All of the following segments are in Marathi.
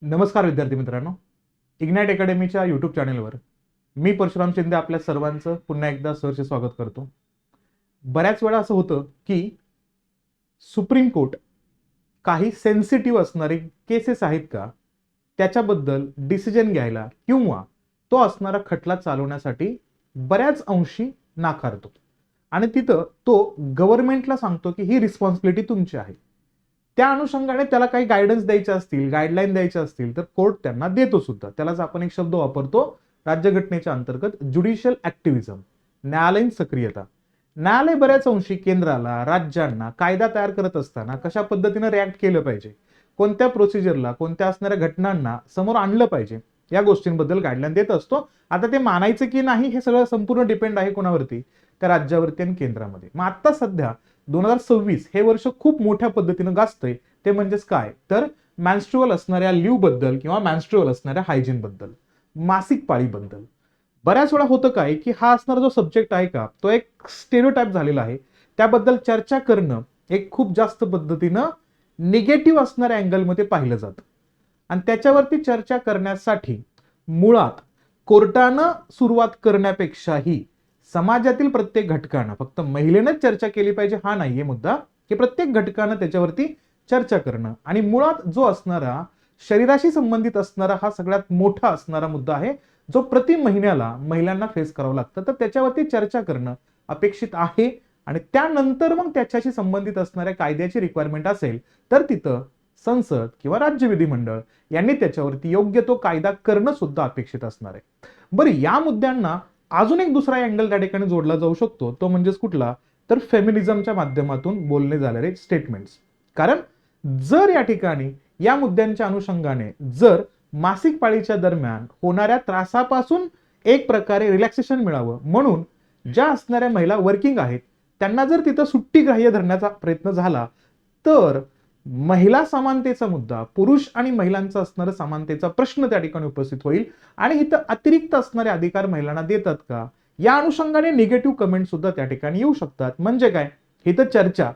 नमस्कार विद्यार्थी मित्रांनो, इग्नाइट अकॅडमीच्या यूट्यूब चॅनलवर मी परशुराम शिंदे आपल्या सर्वांचं पुन्हा एकदा सहर्ष स्वागत करतो. बऱ्याच वेळा असं होतं की सुप्रीम कोर्ट काही सेन्सिटिव्ह असणारे केसेस आहेत का त्याच्याबद्दल डिसिजन घ्यायला किंवा तो असणारा खटला चालवण्यासाठी बऱ्याच अंशी नाकारतो आणि तिथं तो गव्हर्नमेंटला सांगतो की ही रिस्पॉन्सिबिलिटी तुमची आहे. त्या अनुषंगाने त्याला काही गायडन्स द्यायचे असतील, गाईडलाईन द्यायचे असतील तर कोर्ट त्यांना देतो सुद्धा. त्यालाच आपण एक शब्द वापरतो राज्यघटनेच्या अंतर्गत ज्युडिशियल ऍक्टिव्हिजम, न्यायालयीन सक्रियता. न्यायालय बऱ्याच अंशी केंद्राला, राज्यांना कायदा तयार करत असताना कशा पद्धतीने रिॲक्ट केलं पाहिजे, कोणत्या प्रोसिजरला, कोणत्या असणाऱ्या घटनांना समोर आणलं पाहिजे, या गोष्टींबद्दल गाईडलाईन देत असतो. आता ते मानायचं की नाही हे सगळं संपूर्ण डिपेंड आहे कोणावरती, त्या राज्यावरती आणि केंद्रामध्ये. मग आता सध्या 2026 हे वर्ष खूप मोठ्या पद्धतीनं गाजतंय. ते म्हणजेच काय तर मॅन्स्ट्रुअल असणाऱ्या लिव्ह बद्दल किंवा मॅन्स्ट्रुअल असणाऱ्या हायजीन बद्दल, मासिक पाळीबद्दल. बऱ्याच वेळा होतं काय की हा असणारा जो सब्जेक्ट आहे का तो एक स्टेरिओटाइप झालेला आहे. त्याबद्दल चर्चा करणं एक खूप जास्त पद्धतीनं निगेटिव्ह असणाऱ्या अँगलमध्ये पाहिलं जातं आणि त्याच्यावरती चर्चा करण्यासाठी मुळात कोर्टानं सुरुवात करण्यापेक्षाही समाजातील प्रत्येक घटकानं, फक्त महिलेनंच चर्चा केली पाहिजे हा नाहीये मुद्दा, की प्रत्येक घटकानं त्याच्यावरती चर्चा करणं आणि मुळात जो असणारा शरीराशी संबंधित असणारा हा सगळ्यात मोठा असणारा मुद्दा आहे जो प्रति महिन्याला महिलांना फेस करावं लागतं, तर त्याच्यावरती चर्चा करणं अपेक्षित आहे. आणि त्यानंतर मग त्याच्याशी संबंधित असणाऱ्या कायद्याची रिक्वायरमेंट असेल तर तिथं संसद किंवा राज्य विधिमंडळ यांनी त्याच्यावरती योग्य तो कायदा करणं सुद्धा अपेक्षित असणार आहे. बरं, या मुद्द्यांना अजून एक दुसरा अँगल त्या ठिकाणी जोडला जाऊ शकतो, तो म्हणजेच कुठला तर फेमिनिझमच्या माध्यमातून बोलणे झालेले स्टेटमेंट्स. कारण जर या ठिकाणी या मुद्द्यांच्या अनुषंगाने जर मासिक पाळीच्या दरम्यान होणाऱ्या त्रासापासून एक प्रकारे रिलॅक्सेशन मिळावं म्हणून ज्या असणाऱ्या महिला वर्किंग आहेत त्यांना जर तिथं सुट्टी ग्राह्य धरण्याचा प्रयत्न झाला तर महिला समानतेचा मुद्दा, पुरुष आणि महिलांचा असणारा समानतेचा प्रश्न त्या ठिकाणी उपस्थित होईल आणि इथं अतिरिक्त असणारे अधिकार महिलांना देतात का या अनुषंगाने निगेटिव्ह कमेंट सुद्धा त्या ठिकाणी येऊ शकतात. म्हणजे काय, इथं चर्चा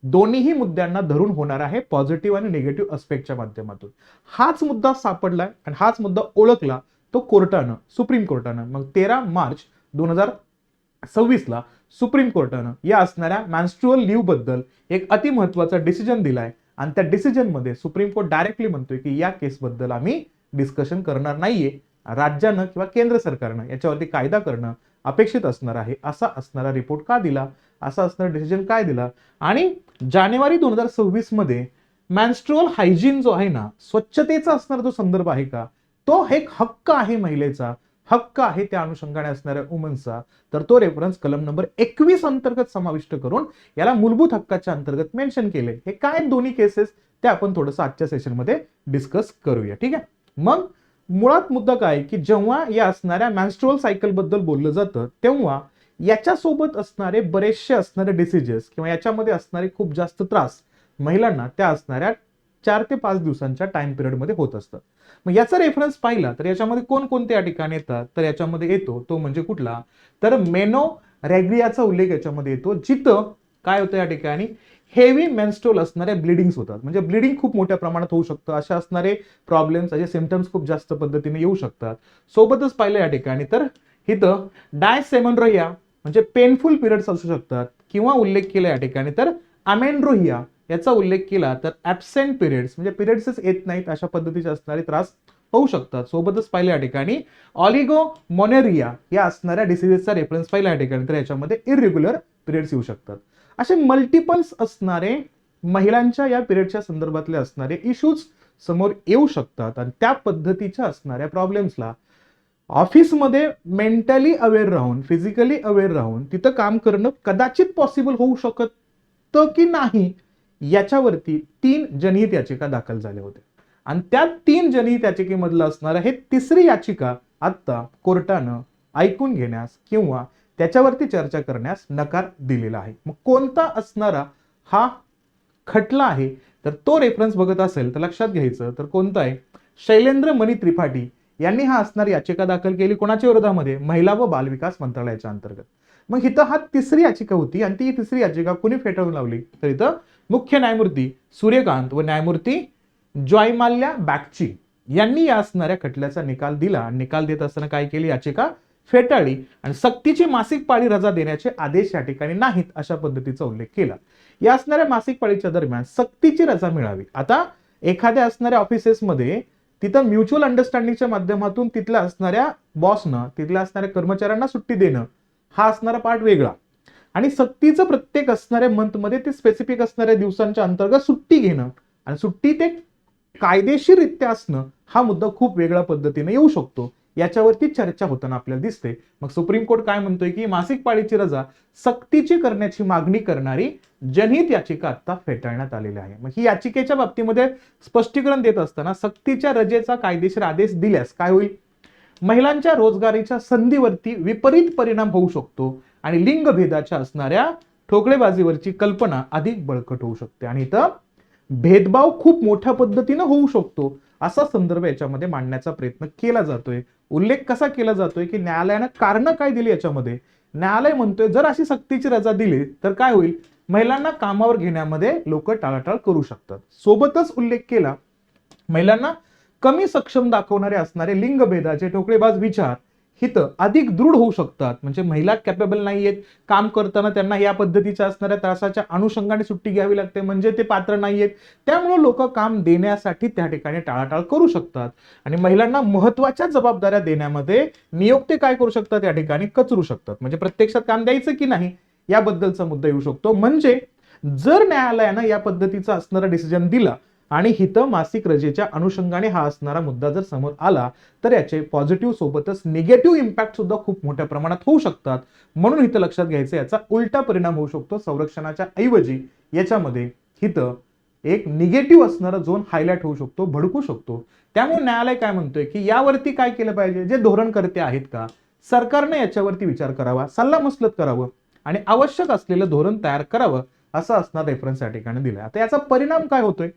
दोन्हीही मुद्द्यांना धरून होणार आहे, पॉझिटिव्ह आणि निगेटिव्ह अस्पेक्टच्या माध्यमातून. हाच मुद्दा सापडलाय आणि हाच मुद्दा ओळखला तो कोर्टानं, सुप्रीम कोर्टानं. मग 13 मार्च 2026 ला सुप्रीम कोर्टानं या असणाऱ्या मॅन्स्ट्रुअल लिव्ह बद्दल एक अति महत्वाचा डिसिजन दिलाय आणि त्या डिसिजन मध्ये सुप्रीम कोर्ट डायरेक्टली म्हणतोय की या केस बद्दल आम्ही डिस्कशन करणार नाहीये. राज्यानं किंवा केंद्र सरकारनं याच्यावरती कायदा करणं अपेक्षित असणार आहे. असा असणारा रिपोर्ट का दिला, असा असणारा डिसिजन काय दिला. आणि जानेवारी 2026 मध्ये मॅन्स्ट्रुअल हायजीन जो आहे ना, स्वच्छतेचा असणारा जो संदर्भ आहे का, तो एक हक्क आहे, महिलेचा हक्क आहे त्या अनुषंगाने असणाऱ्या वुमन्सचा, तर तो रेफरन्स कलम नंबर 21 अंतर्गत समाविष्ट करून याला मूलभूत हक्काच्या अंतर्गत मेन्शन केले. हे काय दोन्ही केसेस ते आपण थोडंसं आजच्या सेशनमध्ये डिस्कस करूया. ठीक आहे. मग मुळात मुद्दा काय की जेव्हा या असणाऱ्या मॅन्स्ट्रुअल सायकल बद्दल बोललं जातं तेव्हा याच्यासोबत असणारे बरेचसे असणारे डिसीजेस किंवा याच्यामध्ये असणारे खूप जास्त त्रास महिलांना त्या असणाऱ्या 4 ते 5 दिवसांच्या टाइम पिरियडमध्ये होत असतात. मग याचा रेफरन्स पाहिला तर याच्यामध्ये कोणकोणते या ठिकाणी येतात तर याच्यामध्ये येतो तो म्हणजे कुठला तर मेनोरेग्रियाचा उल्लेख याच्यामध्ये येतो, जिथं काय होतं या ठिकाणी हेवी मेन्स्ट्रुअल असणारे ब्लिडिंग्स होतात. म्हणजे ब्लिडिंग खूप मोठ्या प्रमाणात होऊ शकतं, अशा असणारे प्रॉब्लेम्स, असे सिम्पटम्स खूप जास्त पद्धतीने येऊ शकतात. सोबतच पाहिलं या ठिकाणी तर इथं डायसेमनोरिया म्हणजे पेनफुल पिरियड्स असू शकतात किंवा उल्लेख केला या ठिकाणी तर अमेनोरिया याचा उल्लेख केला तर ऍब्सेंट पिरियड्स म्हणजे पिरियड्सच येत नाहीत अशा पद्धतीचे असणारे त्रास होऊ शकतात. सोबतच पाहिलं या ठिकाणी ऑलिगोमोनेरिया या असणाऱ्या डिसिजेसचा रेफरन्स पाहिला या ठिकाणी तर याच्यामध्ये इरेग्युलर पिरियड्स येऊ शकतात. असे मल्टिपल्स असणारे महिलांच्या या पिरियडच्या संदर्भातले असणारे इश्यूज समोर येऊ शकतात आणि त्या पद्धतीच्या असणाऱ्या प्रॉब्लेम्सला ऑफिसमध्ये मेंटली अवेअर राहून, फिजिकली अवेअर राहून तिथं काम करणं कदाचित पॉसिबल होऊ शकतं की नाही याच्यावरती 3 जनहित याचिका दाखल झाल्या होत्या आणि त्या 3 जनहित याचिकेमधलं असणारं हे तिसरी याचिका आता कोर्टानं ऐकून घेण्यास किंवा त्याच्यावरती चर्चा करण्यास नकार दिलेला आहे. मग कोणता असणारा हा खटला आहे तर तो रेफरन्स बघत असेल तर लक्षात घ्यायचं तर कोणता आहे, शैलेंद्र मणी त्रिपाठी यांनी हा असणारी याचिका दाखल केली. कोणाच्या विरोधामध्ये, महिला व बालविकास मंत्रालयाच्या अंतर्गत. मग इथं हा तिसरी याचिका होती आणि ती तिसरी याचिका कुणी फेटाळून लावली तर इथं मुख्य न्यायमूर्ती सूर्यकांत व न्यायमूर्ती जॉयमाल्या बॅगची यांनी या असणाऱ्या खटल्याचा निकाल दिला आणि निकाल देत असताना काय केली, याचिका फेटाळली आणि सक्तीची मासिक पाळी रजा देण्याचे आदेश या ठिकाणी नाहीत अशा पद्धतीचा उल्लेख केला. या असणाऱ्या मासिक पाळीच्या दरम्यान सक्तीची रजा मिळावी. आता एखाद्या असणाऱ्या ऑफिसेसमध्ये तिथं म्युच्युअल अंडरस्टँडिंगच्या माध्यमातून तिथल्या असणाऱ्या बॉसनं तिथल्या असणाऱ्या कर्मचाऱ्यांना सुट्टी देणं हा असणारा पार्ट वेगळा, आणि सक्तीचं प्रत्येक असणाऱ्या मंथमध्ये ते स्पेसिफिक असणाऱ्या दिवसांच्या अंतर्गत सुट्टी घेणं आणि सुट्टी ते कायदेशीररित्या असणं हा मुद्दा खूप वेगळ्या पद्धतीने येऊ शकतो. याच्यावरती चर्चा होताना आपल्याला दिसते. मग सुप्रीम कोर्ट काय म्हणतोय की मासिक पाळीची रजा सक्तीची करण्याची मागणी करणारी जनहित याचिका आता फेटाळण्यात आलेली आहे. मग ही याचिकेच्या बाबतीमध्ये स्पष्टीकरण देत असताना सक्तीच्या रजेचा कायदेशीर आदेश दिल्यास काय होईल, महिलांच्या रोजगारीच्या संधीवरती विपरीत परिणाम होऊ शकतो आणि लिंगभेदाच्या असणाऱ्या ठोकळेबाजीवरची कल्पना अधिक बळकट होऊ शकते आणि इथं भेदभाव खूप मोठ्या पद्धतीनं होऊ शकतो असा संदर्भ याच्यामध्ये मांडण्याचा प्रयत्न केला जातोय. उल्लेख कसा केला जातोय की न्यायालयानं कारण काय दिली याच्यामध्ये, न्यायालय म्हणतोय जर अशी सक्तीची रजा दिली तर काय होईल, महिलांना कामावर घेण्यामध्ये लोक टाळाटाळ करू शकतात. सोबतच उल्लेख केला महिलांना कमी सक्षम दाखवणारे असणारे लिंगभेदाचे ठोकळेबाज विचार हितं अधिक दृढ होऊ शकतात. म्हणजे महिला कॅपेबल नाहीयेत, काम करताना त्यांना या पद्धतीच्या असणाऱ्या त्रासाच्या अनुषंगाने सुट्टी घ्यावी लागते, म्हणजे ते पात्र नाहीयेत, त्यामुळे लोक काम देण्यासाठी त्या ठिकाणी टाळाटाळ करू शकतात आणि महिलांना महत्वाच्या जबाबदाऱ्या देण्यामध्ये नियोक्ते काय करू शकतात, या ठिकाणी कचरू शकतात. म्हणजे प्रत्यक्षात काम द्यायचं की नाही याबद्दलचा मुद्दा येऊ शकतो. म्हणजे जर न्यायालयानं या पद्धतीचा असणारा डिसिजन दिला आणि हित मासिक रजेच्या अनुषंगाने हा असणारा मुद्दा जर समोर आला तर याचे पॉझिटिव्ह सोबतच निगेटिव्ह इम्पॅक्ट सुद्धा खूप मोठ्या प्रमाणात होऊ शकतात. म्हणून हित लक्षात घ्यायचं याचा उलटा परिणाम होऊ शकतो. संरक्षणाच्या ऐवजी याच्यामध्ये हित एक निगेटिव्ह असणारा झोन हायलाइट होऊ शकतो, भडकू शकतो. त्यामुळे न्यायालय काय म्हणतोय की यावरती काय केलं पाहिजे, जे धोरणकर्ते आहेत का सरकारने याच्यावरती विचार करावा, सल्लामसलत करावं आणि आवश्यक असलेलं धोरण तयार करावं असा असणार रेफरन्स या ठिकाणी दिलाय. आता याचा परिणाम काय होतोय,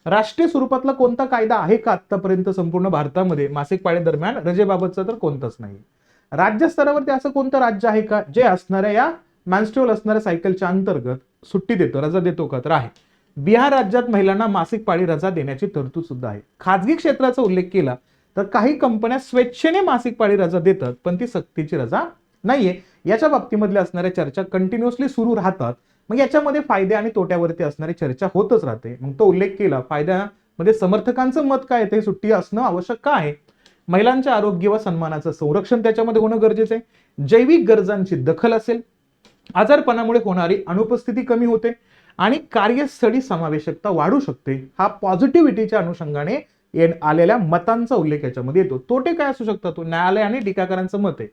राष्ट्रीय स्वरूपातला कोणता कायदा आहे का आतापर्यंत संपूर्ण भारतामध्ये मासिक पाळी दरम्यान रजेबाबतचा, तर कोणताच नाही. राज्य स्तरावरती असं कोणतं राज्य आहे का जे असणाऱ्या या मॅन्स्ट्रुअल असणाऱ्या सायकलच्या अंतर्गत सुट्टी देतो, रजा देतो का, तर आहे. बिहार राज्यात महिलांना मासिक पाळी रजा देण्याची तरतूद सुद्धा आहे. खाजगी क्षेत्राचा उल्लेख केला तर काही कंपन्या स्वेच्छेने मासिक पाळी रजा देतात पण ती सक्तीची रजा नाहीये. याच्या बाबतीमधल्या असणाऱ्या चर्चा कंटिन्युअसली सुरू राहतात. मग याच्यामध्ये फायदे आणि तोट्यावरती असणारी चर्चा होतच राहते. मग तो उल्लेख केला फायद्यामध्ये समर्थकांचं मत काय येते, सुट्टी असणं आवश्यक का आहे, महिलांच्या आरोग्य व सन्मानाचं संरक्षण त्याच्यामध्ये होणं गरजेचं आहे, जैविक गरजांची दखल असेल, आजारपणामुळे होणारी अनुपस्थिती कमी होते आणि कार्यस्थळी समावेशकता वाढू शकते. हा पॉझिटिव्हिटीच्या अनुषंगाने आलेल्या मतांचा उल्लेख याच्यामध्ये येतो. तोटे काय असू शकतात, न्यायालय आणि टीकाकारांचं मत आहे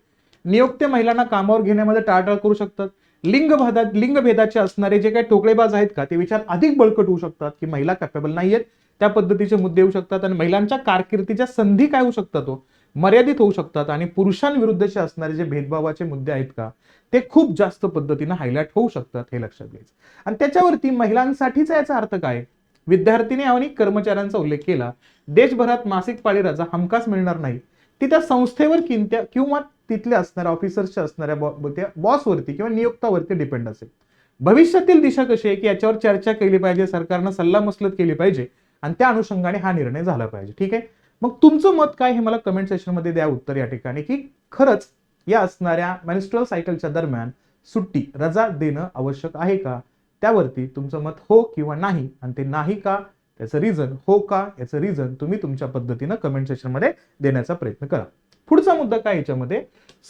नियोक्ते महिलांना कामावर घेण्यामध्ये टाळाटाळ करू शकतात. लिंगभेदाचे असणारे जे काही ठोकळेबाज आहेत का ते विचार अधिक बळकट होऊ शकतात की महिला कॅपेबल नाहीयेत, त्या पद्धतीचे मुद्दे येऊ शकतात आणि महिलांच्या कारकिर्दीच्या संधी काय होऊ शकतात, मर्यादित होऊ शकतात आणि पुरुषांविरुद्धचे असणारे जे भेदभावाचे मुद्दे आहेत का ते खूप जास्त पद्धतीने हायलाइट होऊ शकतात, हे लक्षात घ्यायचं. आणि त्याच्यावरती महिलांसाठीचा याचा अर्थ काय, विद्यार्थिनी आणि कर्मचाऱ्यांचा उल्लेख केला. देशभरात मासिक पाळी रजा हमखास मिळणार नाही, ती त्या संस्थेवर किंवा तिथल्या असणाऱ्या ऑफिसर्सच्या असणाऱ्या बॉसवरती किंवा नियोक्तावरती डिपेंड असेल. भविष्यातील दिशा कशी आहे की याच्यावर चर्चा केली पाहिजे, सरकारनं सल्लामसलत केली पाहिजे आणि त्या अनुषंगाने हा निर्णय झाला पाहिजे. ठीक आहे, मग तुमचं मत काय हे मला कमेंट सेक्शन मध्ये द्या उत्तर या ठिकाणी, की खरंच या असणाऱ्या मेन्स्ट्रुअल सायकलच्या दरम्यान सुट्टी रजा देणं आवश्यक आहे का, त्यावरती तुमचं मत हो किंवा नाही, आणि ते नाही का त्याचं रिझन, हो का याचं रिझन तुम्ही तुमच्या पद्धतीनं कमेंट सेक्शन मध्ये देण्याचा प्रयत्न करा. पुढचा मुद्दा काय याच्यामध्ये,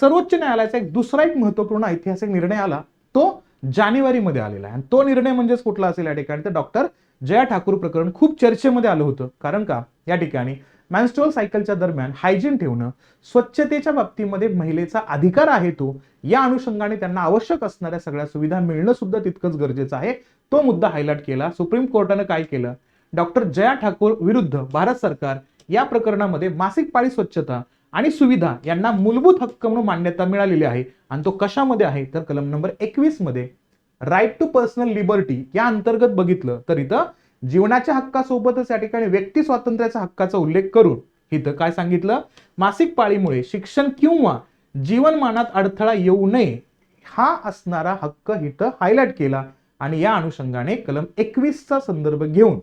सर्वोच्च न्यायालयाचा दुसरा एक महत्वपूर्ण ऐतिहासिक निर्णय आला, तो जानेवारीमध्ये आलेला आहे आणि तो निर्णय म्हणजेच कुठला असेल या ठिकाणी, तर डॉक्टर जया ठाकूर प्रकरण खूप चर्चेमध्ये आलं होतं. कारण का या ठिकाणी मेन्स्ट्रुअल सायकलच्या दरम्यान हायजीन ठेवणं, स्वच्छतेच्या बाबतीमध्ये महिलेचा अधिकार आहे तो, या अनुषंगाने त्यांना आवश्यक असणाऱ्या सगळ्या सुविधा मिळणं सुद्धा तितकंच गरजेचं आहे. तो मुद्दा हायलाइट केला. सुप्रीम कोर्टानं काय केलं, डॉक्टर जया ठाकूर विरुद्ध भारत सरकार या प्रकरणामध्ये मासिक पाळी स्वच्छता आणि सुविधा यांना मूलभूत हक्क म्हणून मान्यता मिळालेली आहे. आणि तो कशामध्ये आहे, तर कलम नंबर 21 मध्ये राईट टू पर्सनल लिबर्टी या अंतर्गत बघितलं तर इथं जीवनाच्या हक्कासोबतच या ठिकाणी व्यक्ती स्वातंत्र्याच्या हक्काचा उल्लेख करून इथं काय सांगितलं, मासिक पाळीमुळे शिक्षण किंवा जीवनमानात अडथळा येऊ नये हा असणारा हक्क इथं हायलाइट केला. आणि या अनुषंगाने कलम 21 चा संदर्भ घेऊन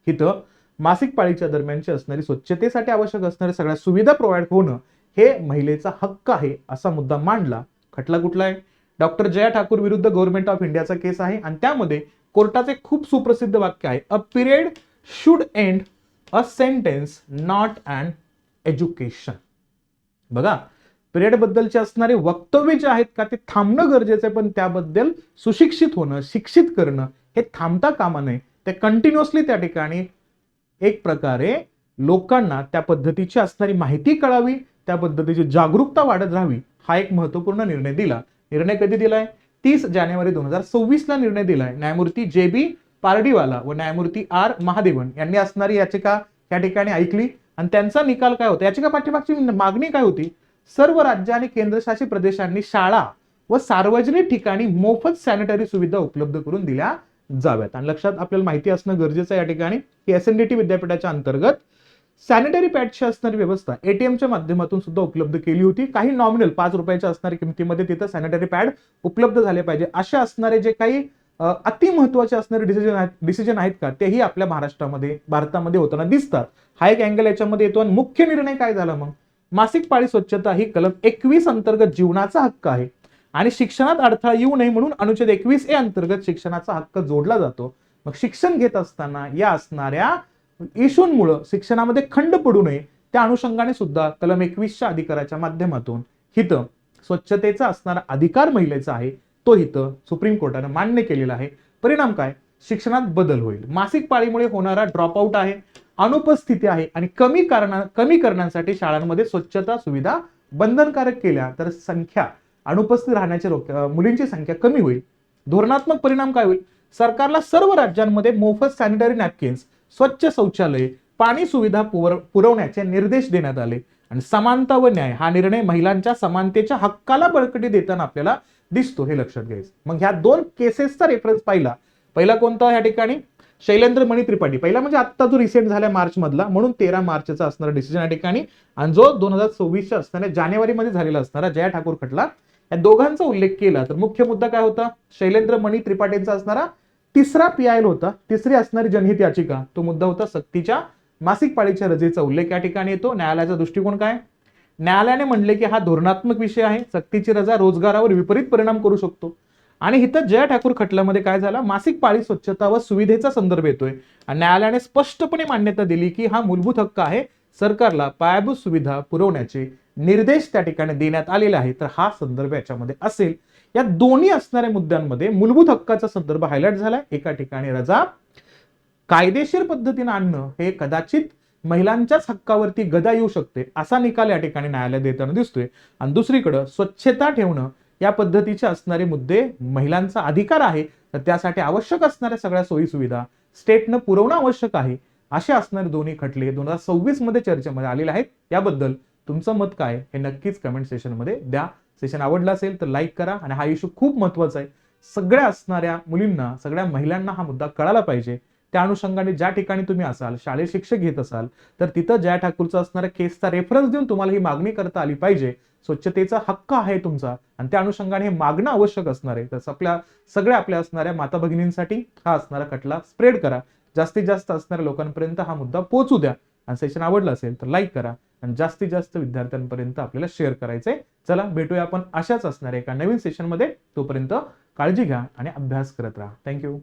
इथं मासिक पाळीच्या दरम्यानची असणारी स्वच्छतेसाठी आवश्यक असणाऱ्या सगळ्या सुविधा प्रोव्हाइड होणं हे महिलेचा हक्क आहे असा मुद्दा मांडला. खटला कुठला आहे? डॉक्टर जया ठाकूर विरुद्ध गव्हर्नमेंट ऑफ इंडियाचा केस आहे आणि त्यामध्ये कोर्टाचे खूप सुप्रसिद्ध वाक्य आहे, a period should end a sentence not an education. बघा, पिरियड बद्दलचे असणारे वक्तव्य जे आहेत का ते थांबणं गरजेचं आहे, पण त्याबद्दल सुशिक्षित होणं, शिक्षित करणं हे थांबता कामा नये. ते कंटिन्युअसली त्या ठिकाणी एक प्रकारे लोकांना त्या पद्धतीची असणारी माहिती कळावी, त्या पद्धतीची जागरूकता वाढत राहावी, हा एक महत्वपूर्ण निर्णय दिला. निर्णय कधी दिलाय? 30 जानेवारी 2024 ला निर्णय दिलाय. न्यायमूर्ती JB पारडीवाला व न्यायमूर्ती R महादेवन यांनी असणारी याचिका या ठिकाणी ऐकली आणि त्यांचा निकाल काय होता? याचिका पाठीमागची मागणी काय होती? सर्व राज्य आणि केंद्रशासित प्रदेशांनी शाळा व सार्वजनिक ठिकाणी मोफत सॅनिटरी सुविधा उपलब्ध करून दिल्या जाव्यात. आणि लक्षात आपल्याला माहिती असणं गरजेचं आहे या ठिकाणी की SNDT विद्यापीठाच्या अंतर्गत सॅनिटरी पॅडची असणारी व्यवस्था ATMच्या माध्यमातून सुद्धा उपलब्ध केली होती. काही नॉमिनल 5 रुपयाच्या असणाऱ्या किमतीमध्ये तिथं सॅनिटरी पॅड उपलब्ध झाले पाहिजे असे असणारे जे काही अति महत्वाचे असणारे डिसिजन आहेत का तेही आपल्या भारतामध्ये होताना दिसतात. हा एक अँगल याच्यामध्ये येतो. आणि मुख्य निर्णय काय झाला मग? मासिक पाळी स्वच्छता ही कलम 21 अंतर्गत जीवनाचा हक्क आहे आणि शिक्षणात अडथळा येऊ नये म्हणून अनुच्छेद 21A अंतर्गत शिक्षणाचा हक्क जोडला जातो. मग शिक्षण घेत असताना या असणाऱ्या इशूंमुळे शिक्षणामध्ये खंड पडू नये त्या अनुषंगाने सुद्धा कलम 21च्या अधिकाराच्या माध्यमातून हितं स्वच्छतेचा असणारा अधिकार महिलेचा आहे तो हितं सुप्रीम कोर्टाने मान्य केलेला आहे. परिणाम काय? शिक्षणात बदल होईल. मासिक पाळीमुळे होणारा ड्रॉपआउट आहे, अनुपस्थिती आहे आणि कमी करण्यासाठी शाळांमध्ये स्वच्छता सुविधा बंधनकारक केल्या तर अनुपस्थित राहण्याच्या मुलींची संख्या कमी होईल. धोरणात्मक परिणाम काय होईल? सरकारला सर्व राज्यांमध्ये मोफत सॅनिटरी नॅपकिन्स, स्वच्छ शौचालय, पाणी सुविधा पुरवण्याचे निर्देश देण्यात आले. आणि समानता व न्याय हा निर्णय महिलांच्या समानतेच्या हक्काला बळकटी देताना आपल्याला दिसतो, हे लक्षात घ्यायचं. मग ह्या दोन केसेसचा रेफरन्स पहिला कोणता या ठिकाणी? शैलेंद्र मणी त्रिपाठी. पहिला म्हणजे आता जो रिसेंट झाला मार्च मधला, म्हणून 13 मार्चचा असणारा डिसिजन या ठिकाणी. आणि जो 2024च्या असणाऱ्या जानेवारीमध्ये झालेला असणारा जया ठाकूर खटला, या दोघांचा उल्लेख केला तर मुख्य मुद्दा काय होता? शैलेंद्र मणी त्रिपाठींचा असणारा तिसरा PIL होता, तिसरी असणारी जनहित याचिका. तो मुद्दा होता सक्तीच्या मासिक पाळीच्या रजेचा उल्लेख या ठिकाणी येतो. न्यायालयाचा दृष्टिकोन काय? न्यायालयाने म्हणले की हा धोरणात्मक विषय आहे, सक्तीची रजा रोजगारावर विपरीत परिणाम करू शकतो. आणि इथं जया ठाकूर खटल्यामध्ये काय झालं? मासिक पाळी स्वच्छता व सुविधेचा संदर्भ येतोय आणि न्यायालयाने स्पष्टपणे मान्यता दिली की हा मूलभूत हक्क आहे, सरकारला पायाभूत सुविधा पुरवण्याचे निर्देश त्या ठिकाणी देण्यात आलेले आहेत, तर हा संदर्भ याच्यामध्ये असेल. या दोन्ही असणाऱ्या मुद्द्यांमध्ये मूलभूत हक्काचा संदर्भ हायलाइट झालाय. एका ठिकाणी रजा कायदेशीर पद्धतीने आणणं हे कदाचित महिलांच्याच हक्कावरती गदा येऊ शकते असा निकाल या ठिकाणी न्यायालय देताना दिसतोय. आणि दुसरीकडे स्वच्छता ठेवणं या पद्धतीचे असणारे मुद्दे महिलांचा अधिकार आहे, तर त्यासाठी आवश्यक असणाऱ्या सगळ्या सोयी सुविधा स्टेटनं पुरवणं आवश्यक आहे. असे असणारे दोन्ही खटले 2026 मध्ये चर्चेमध्ये आलेले आहेत. याबद्दल तुमचं मत काय हे नक्कीच कमेंट सेशन मध्ये द्या. सेशन आवडला असेल तर लाईक करा. आणि हा इश्यू खूप महत्वाचा आहे, सगळ्या असणाऱ्या मुलींना, सगळ्या महिलांना हा मुद्दा कळाला पाहिजे. त्या अनुषंगाने ज्या ठिकाणी तुम्ही असाल, शालेय शिक्षक घेत असाल, तर तिथं जया ठाकूरचा असणाऱ्या केसचा रेफरन्स देऊन तुम्हाला ही मागणी करता आली पाहिजे. स्वच्छतेचा हक्क आहे तुमचा आणि त्या अनुषंगाने हे मागणं आवश्यक असणार आहे. तर आपल्या असणाऱ्या माता भगिनींसाठी हा असणारा खटला स्प्रेड करा, जास्तीत जास्त असणाऱ्या लोकांपर्यंत हा मुद्दा पोहोचू द्या. आणि सेशन आवडलं असेल तर लाईक करा आणि जास्तीत जास्त विद्यार्थ्यांपर्यंत आपल्याला शेअर करायचंय. चला भेटूया आपण अशाच असणाऱ्या एका नवीन सेशन मध्ये. तोपर्यंत काळजी घ्या आणि अभ्यास करत राहा. थँक्यू.